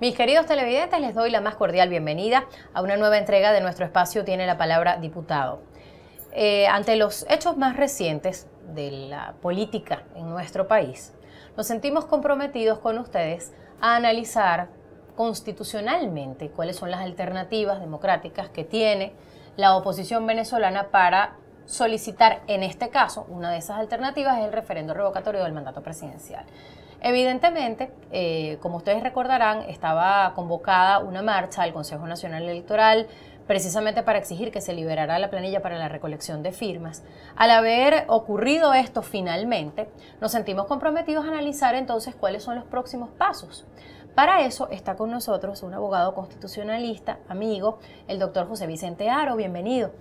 Mis queridos televidentes, les doy la más cordial bienvenida a una nueva entrega de nuestro espacio Tiene la Palabra Diputado. Ante los hechos más recientes de la política en nuestro país, nos sentimos comprometidos con ustedes a analizar constitucionalmente cuáles son las alternativas democráticas que tiene la oposición venezolana para solicitar, en este caso, una de esas alternativas es el referendo revocatorio del mandato presidencial. Evidentemente, como ustedes recordarán, estaba convocada una marcha al Consejo Nacional Electoral precisamente para exigir que se liberara la planilla para la recolección de firmas. Al haber ocurrido esto finalmente, nos sentimos comprometidos a analizar entonces cuáles son los próximos pasos. Para eso está con nosotros un abogado constitucionalista, amigo, el doctor José Vicente Haro. Bienvenido.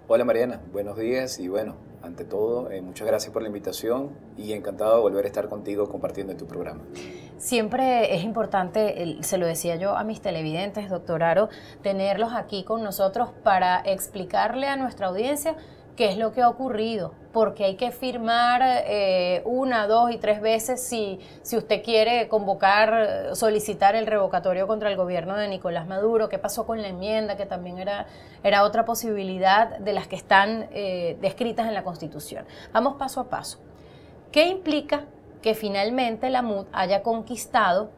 Hola Mariana, buenos días y bueno, ante todo, muchas gracias por la invitación y encantado de volver a estar contigo compartiendo en tu programa. Siempre es importante, se lo decía yo a mis televidentes, doctor Haro, tenerlos aquí con nosotros para explicarle a nuestra audiencia qué es lo que ha ocurrido, porque hay que firmar una, dos y tres veces si usted quiere convocar, solicitar el revocatorio contra el gobierno de Nicolás Maduro. ¿Qué pasó con la enmienda? Que también era otra posibilidad de las que están descritas en la Constitución. Vamos paso a paso. ¿Qué implica que finalmente la MUD haya conquistado,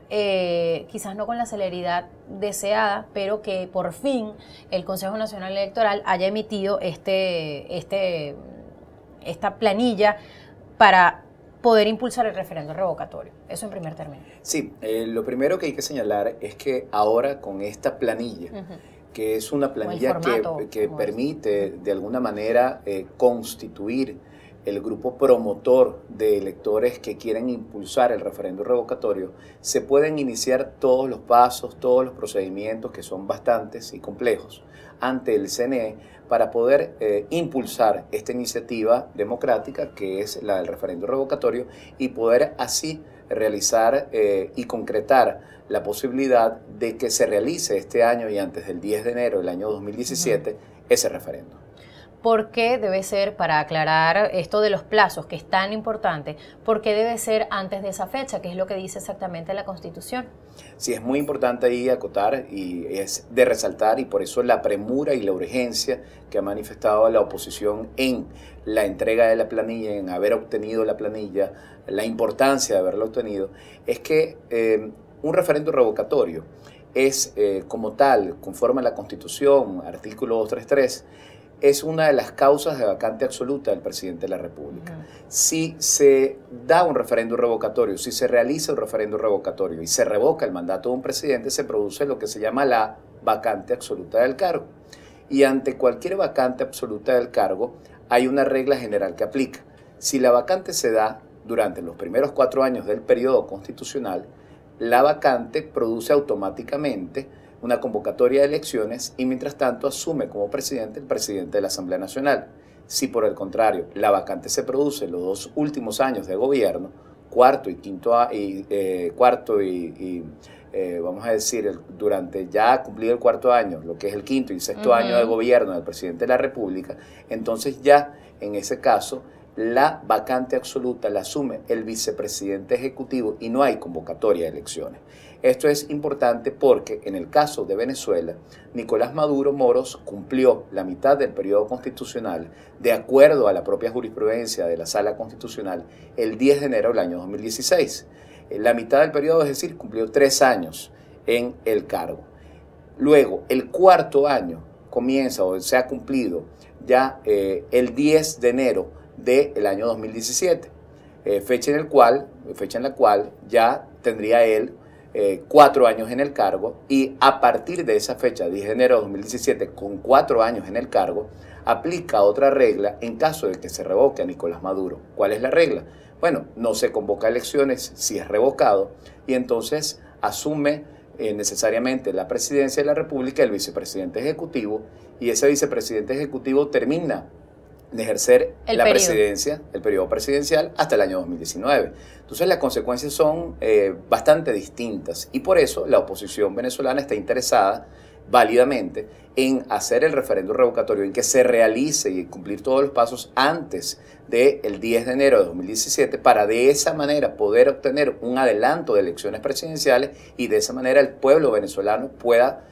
quizás no con la celeridad deseada, pero que por fin el Consejo Nacional Electoral haya emitido esta planilla para poder impulsar el referendo revocatorio? Eso en primer término. Sí, lo primero que hay que señalar es que ahora con esta planilla, que es una planilla que permite de alguna manera constituir el grupo promotor de electores que quieren impulsar el referendo revocatorio, se pueden iniciar todos los pasos, todos los procedimientos, que son bastantes y complejos, ante el CNE para poder impulsar esta iniciativa democrática que es la del referendo revocatorio y poder así realizar y concretar la posibilidad de que se realice este año y antes del 10 de enero del año 2017 ese referendo. ¿Por qué debe ser, para aclarar esto de los plazos, que es tan importante, por qué debe ser antes de esa fecha, que es lo que dice exactamente la Constitución? Sí, es muy importante ahí acotar y es de resaltar, y por eso la premura y la urgencia que ha manifestado la oposición en la entrega de la planilla, en haber obtenido la planilla, la importancia de haberla obtenido, es que un referendo revocatorio es como tal, conforme a la Constitución, artículo 233, es una de las causas de vacante absoluta del presidente de la República. Si se da un referendo revocatorio, si se realiza un referendo revocatorio y se revoca el mandato de un presidente, se produce lo que se llama la vacante absoluta del cargo. Y ante cualquier vacante absoluta del cargo hay una regla general que aplica. Si la vacante se da durante los primeros 4 años del periodo constitucional, la vacante produce automáticamente una convocatoria de elecciones y mientras tanto asume como presidente el presidente de la Asamblea Nacional. Si por el contrario la vacante se produce en los 2 últimos años de gobierno, vamos a decir durante ya cumplido el 4º año, lo que es el 5º y 6º año de gobierno del presidente de la República, entonces ya en ese caso la vacante absoluta la asume el vicepresidente ejecutivo y no hay convocatoria de elecciones. Esto es importante porque en el caso de Venezuela, Nicolás Maduro Moros cumplió la mitad del periodo constitucional de acuerdo a la propia jurisprudencia de la Sala Constitucional el 10 de enero del año 2016. La mitad del periodo, es decir, cumplió 3 años en el cargo. Luego, el 4º año comienza o se ha cumplido ya el 10 de enero del año 2017, fecha en la cual ya tendría él 4 años en el cargo y a partir de esa fecha, 10 de enero de 2017, con 4 años en el cargo, aplica otra regla en caso de que se revoque a Nicolás Maduro. ¿Cuál es la regla? Bueno, no se convoca a elecciones si es revocado y entonces asume necesariamente la presidencia de la República el vicepresidente ejecutivo y ese vicepresidente ejecutivo termina de ejercer la presidencia, el periodo presidencial, hasta el año 2019. Entonces las consecuencias son bastante distintas y por eso la oposición venezolana está interesada válidamente en hacer el referendo revocatorio, en que se realice y cumplir todos los pasos antes del 10 de enero de 2017 para de esa manera poder obtener un adelanto de elecciones presidenciales y de esa manera el pueblo venezolano pueda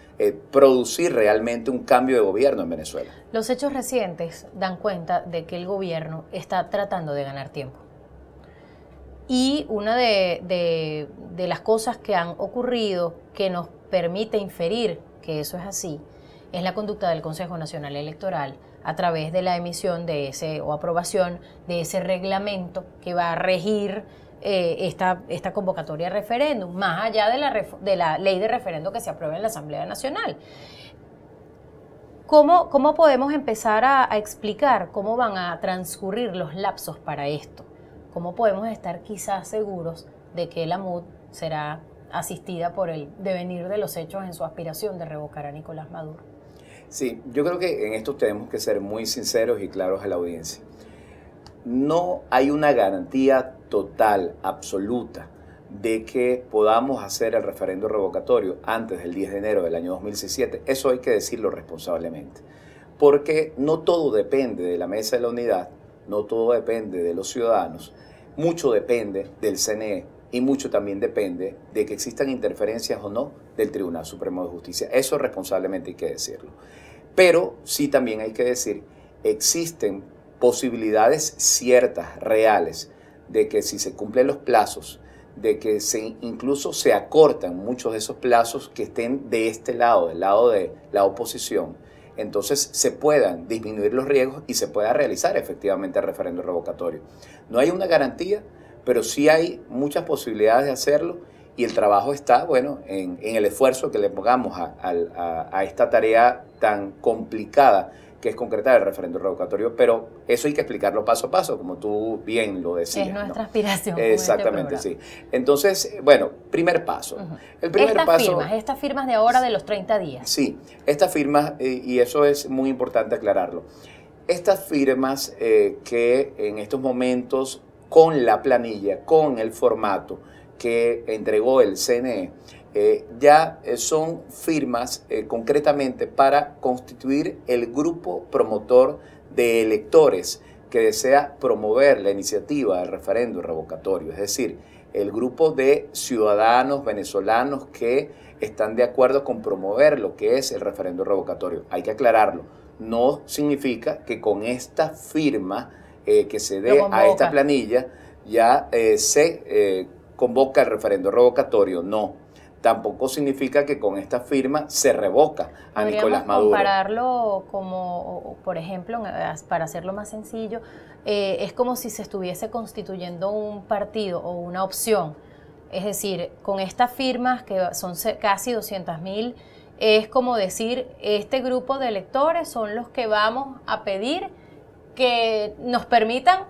producir realmente un cambio de gobierno en Venezuela. Los hechos recientes dan cuenta de que el gobierno está tratando de ganar tiempo. Y una de las cosas que han ocurrido que nos permite inferir que eso es así, es la conducta del Consejo Nacional Electoral a través de la emisión de o aprobación de ese reglamento que va a regir esta convocatoria de referéndum, más allá de la ley de referendo que se aprueba en la Asamblea Nacional. ¿Cómo podemos empezar a explicar cómo van a transcurrir los lapsos para esto? ¿Cómo podemos estar quizás seguros de que la MUD será asistida por el devenir de los hechos en su aspiración de revocar a Nicolás Maduro? Sí, yo creo que en esto tenemos que ser muy sinceros y claros a la audiencia. No hay una garantía total, absoluta, de que podamos hacer el referendo revocatorio antes del 10 de enero del año 2017. Eso hay que decirlo responsablemente, porque no todo depende de la Mesa de la Unidad, no todo depende de los ciudadanos, mucho depende del CNE y mucho también depende de que existan interferencias o no del Tribunal Supremo de Justicia. Eso responsablemente hay que decirlo. Pero sí también hay que decir, existen posibilidades ciertas, reales, de que si se cumplen los plazos, de que incluso se acortan muchos de esos plazos que estén de este lado, del lado de la oposición, entonces se puedan disminuir los riesgos y se pueda realizar efectivamente el referendo revocatorio. No hay una garantía, pero sí hay muchas posibilidades de hacerlo y el trabajo está, bueno, en el esfuerzo que le pongamos a esta tarea tan complicada que es concretar el referendo revocatorio, pero eso hay que explicarlo paso a paso, como tú bien lo decías. Es nuestra aspiración. Exactamente, sí. Entonces, bueno, primer paso. El primer paso. Estas firmas de ahora de los 30 días. Sí, estas firmas, y eso es muy importante aclararlo, estas firmas que en estos momentos, con la planilla, con el formato que entregó el CNE, ya son firmas concretamente para constituir el grupo promotor de electores que desea promover la iniciativa del referendo revocatorio, es decir, el grupo de ciudadanos venezolanos que están de acuerdo con promover lo que es el referendo revocatorio. Hay que aclararlo, no significa que con esta firma que se dé a esta planilla ya se convoca el referendo revocatorio, no. Tampoco significa que con esta firma se revoca a Nicolás Maduro. Compararlo como, por ejemplo, para hacerlo más sencillo, es como si se estuviese constituyendo un partido o una opción. Es decir, con estas firmas, que son casi 200.000, es como decir, este grupo de electores son los que vamos a pedir que nos permitan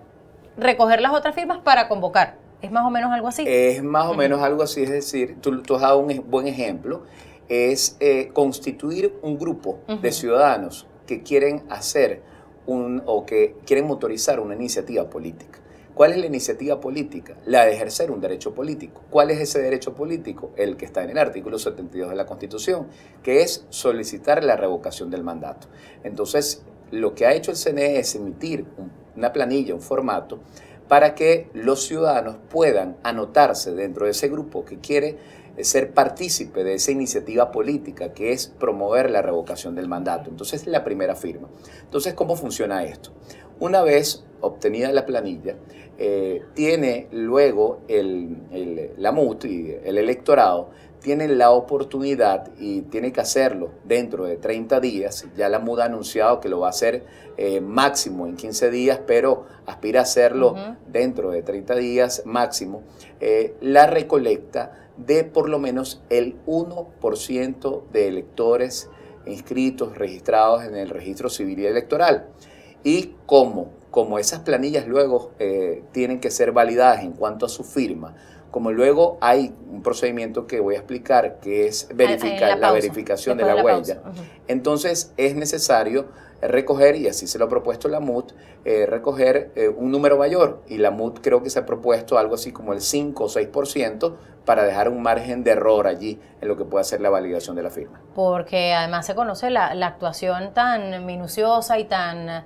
recoger las otras firmas para convocar. ¿Es más o menos algo así? Es más o menos algo así, es decir, tú has dado un buen ejemplo, es constituir un grupo de ciudadanos que quieren hacer o que quieren motorizar una iniciativa política. ¿Cuál es la iniciativa política? La de ejercer un derecho político. ¿Cuál es ese derecho político? El que está en el artículo 72 de la Constitución, que es solicitar la revocación del mandato. Entonces, lo que ha hecho el CNE es emitir una planilla, un formato, para que los ciudadanos puedan anotarse dentro de ese grupo que quiere ser partícipe de esa iniciativa política que es promover la revocación del mandato. Entonces, la primera firma. Entonces, ¿cómo funciona esto? Una vez obtenida la planilla, tiene luego la MUT y el electorado tiene la oportunidad y tiene que hacerlo dentro de 30 días. Ya la MUD ha anunciado que lo va a hacer máximo en 15 días, pero aspira a hacerlo dentro de 30 días máximo. La recolecta de por lo menos el 1% de electores inscritos, registrados en el registro civil y electoral. Y como esas planillas luego tienen que ser validadas en cuanto a su firma, como luego hay un procedimiento que voy a explicar, que es verificar la verificación de la huella, entonces es necesario recoger, y así se lo ha propuesto la MUT, recoger un número mayor, y la MUT creo que se ha propuesto algo así como el 5 o 6% para dejar un margen de error allí en lo que pueda ser la validación de la firma. Porque además se conoce la actuación tan minuciosa y tan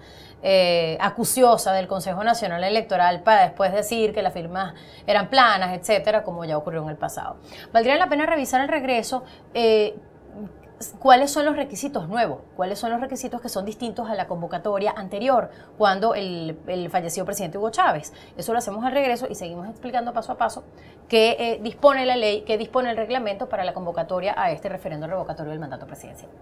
acuciosa del Consejo Nacional Electoral para después decir que las firmas eran planas, etcétera, como ya ocurrió en el pasado. Valdría la pena revisar el regreso. ¿Cuáles son los requisitos nuevos? ¿Cuáles son los requisitos que son distintos a la convocatoria anterior, cuando el fallecido presidente Hugo Chávez? Eso lo hacemos al regreso y seguimos explicando paso a paso qué dispone la ley, qué dispone el reglamento para la convocatoria a este referendo revocatorio del mandato presidencial.